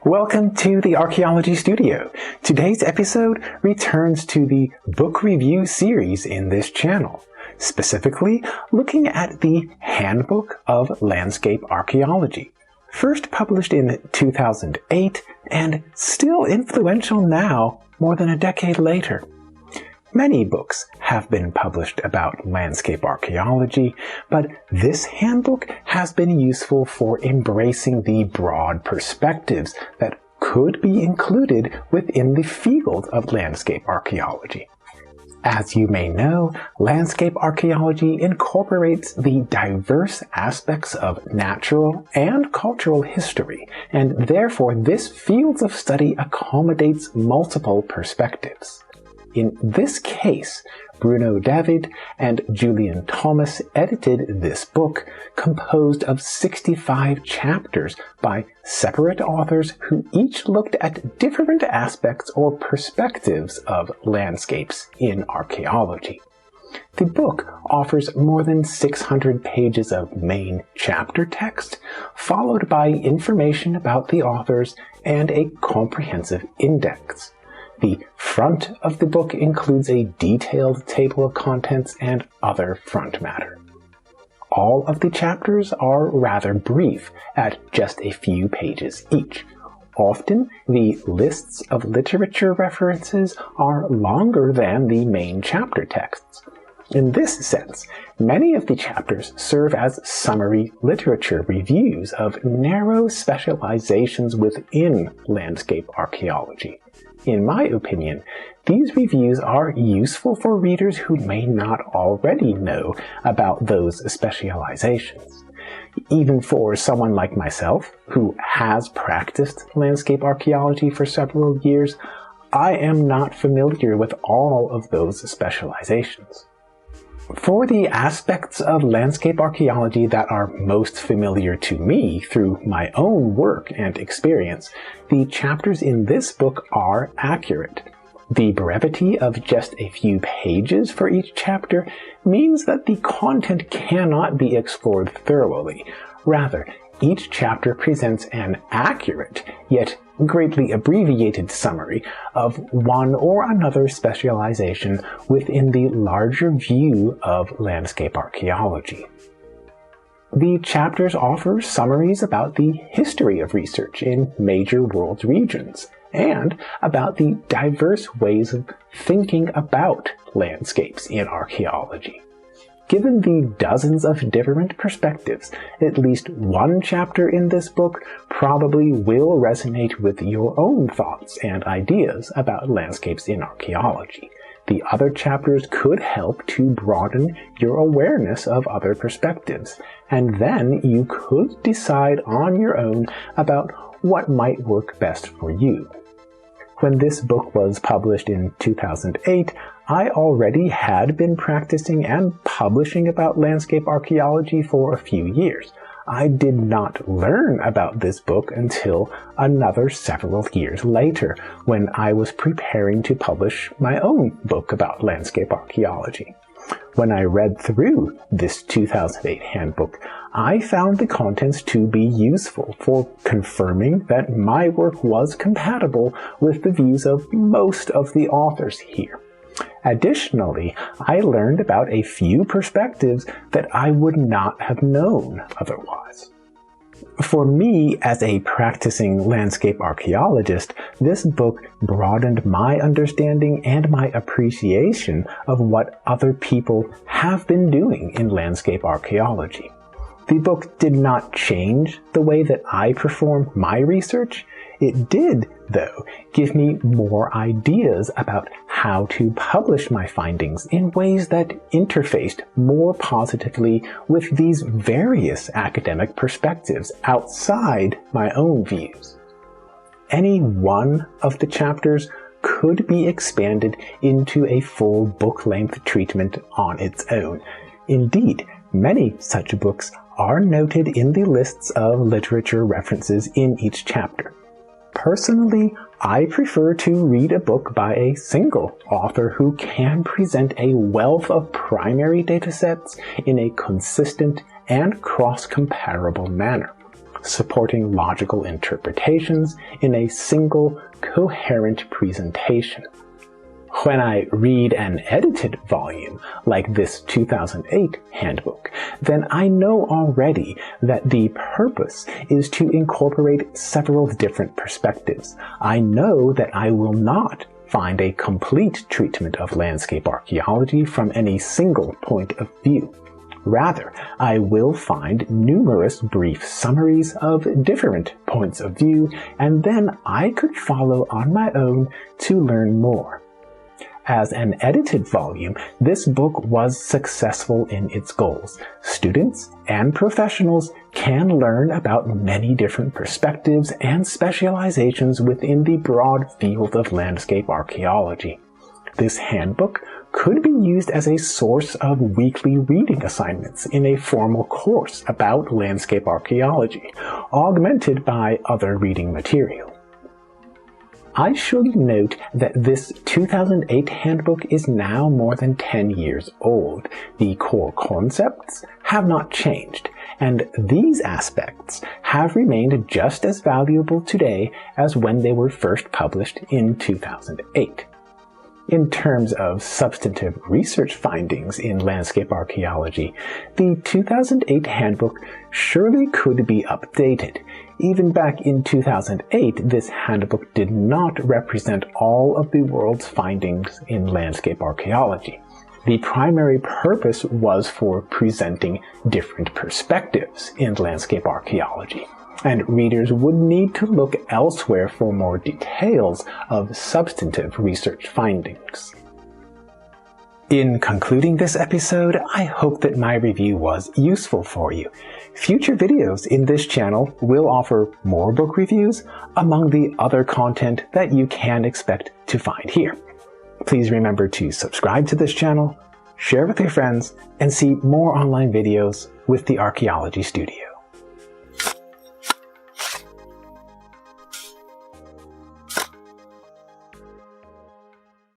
Welcome to the Archaeology Studio. Today's episode returns to the book review series in this channel, specifically looking at the Handbook of Landscape Archaeology, first published in 2008 and still influential now, more than a decade later. Many books have been published about landscape archaeology, but this handbook has been useful for embracing the broad perspectives that could be included within the field of landscape archaeology. As you may know, landscape archaeology incorporates the diverse aspects of natural and cultural history, and therefore this field of study accommodates multiple perspectives. In this case, Bruno and Julian edited this book, composed of 65 chapters by separate authors who each looked at different aspects or perspectives of landscapes in archaeology. The book offers more than 600 pages of main chapter text, followed by information about the authors and a comprehensive index. The front of the book includes a detailed table of contents and other front matter. All of the chapters are rather brief, at just a few pages each. Often, the lists of literature references are longer than the main chapter texts. In this sense, many of the chapters serve as summary literature reviews of narrow specializations within landscape archaeology. In my opinion, these reviews are useful for readers who may not already know about those specializations. Even for someone like myself, who has practiced landscape archaeology for several years, I am not familiar with all of those specializations. For the aspects of landscape archaeology that are most familiar to me through my own work and experience, the chapters in this book are accurate. The brevity of just a few pages for each chapter means that the content cannot be explored thoroughly. Rather, each chapter presents an accurate, yet greatly abbreviated summary of one or another specialization within the larger view of landscape archaeology. The chapters offer summaries about the history of research in major world regions, and about the diverse ways of thinking about landscapes in archaeology. Given the dozens of different perspectives, at least one chapter in this book probably will resonate with your own thoughts and ideas about landscapes in archaeology. The other chapters could help to broaden your awareness of other perspectives, and then you could decide on your own about what might work best for you. When this book was published in 2008, I already had been practicing and publishing about landscape archaeology for a few years. I did not learn about this book until another several years later, when I was preparing to publish my own book about landscape archaeology. When I read through this 2008 handbook, I found the contents to be useful for confirming that my work was compatible with the views of most of the authors here. Additionally, I learned about a few perspectives that I would not have known otherwise. For me, as a practicing landscape archaeologist, this book broadened my understanding and my appreciation of what other people have been doing in landscape archaeology. The book did not change the way that I perform my research. It did, though, give me more ideas about how to publish my findings in ways that interfaced more positively with these various academic perspectives outside my own views. Any one of the chapters could be expanded into a full book-length treatment on its own. Indeed, many such books are noted in the lists of literature references in each chapter. Personally, I prefer to read a book by a single author who can present a wealth of primary datasets in a consistent and cross-comparable manner. supporting logical interpretations in a single, coherent presentation. When I read an edited volume, like this 2008 handbook, then I know already that the purpose is to incorporate several different perspectives. I know that I will not find a complete treatment of landscape archaeology from any single point of view. Rather, I will find numerous brief summaries of different points of view, and then I could follow on my own to learn more. As an edited volume, this book was successful in its goals. Students and professionals can learn about many different perspectives and specializations within the broad field of landscape archaeology. This handbook could be used as a source of weekly reading assignments in a formal course about landscape archaeology, augmented by other reading material. I should note that this 2008 handbook is now more than 10 years old. The core concepts have not changed, and these aspects have remained just as valuable today as when they were first published in 2008. In terms of substantive research findings in landscape archaeology, the 2008 handbook surely could be updated. Even back in 2008, this handbook did not represent all of the world's findings in landscape archaeology. The primary purpose was for presenting different perspectives in landscape archaeology, and readers would need to look elsewhere for more details of substantive research findings. In concluding this episode, I hope that my review was useful for you. Future videos in this channel will offer more book reviews among the other content that you can expect to find here. Please remember to subscribe to this channel, share with your friends, and see more online videos with the Archaeology Studio.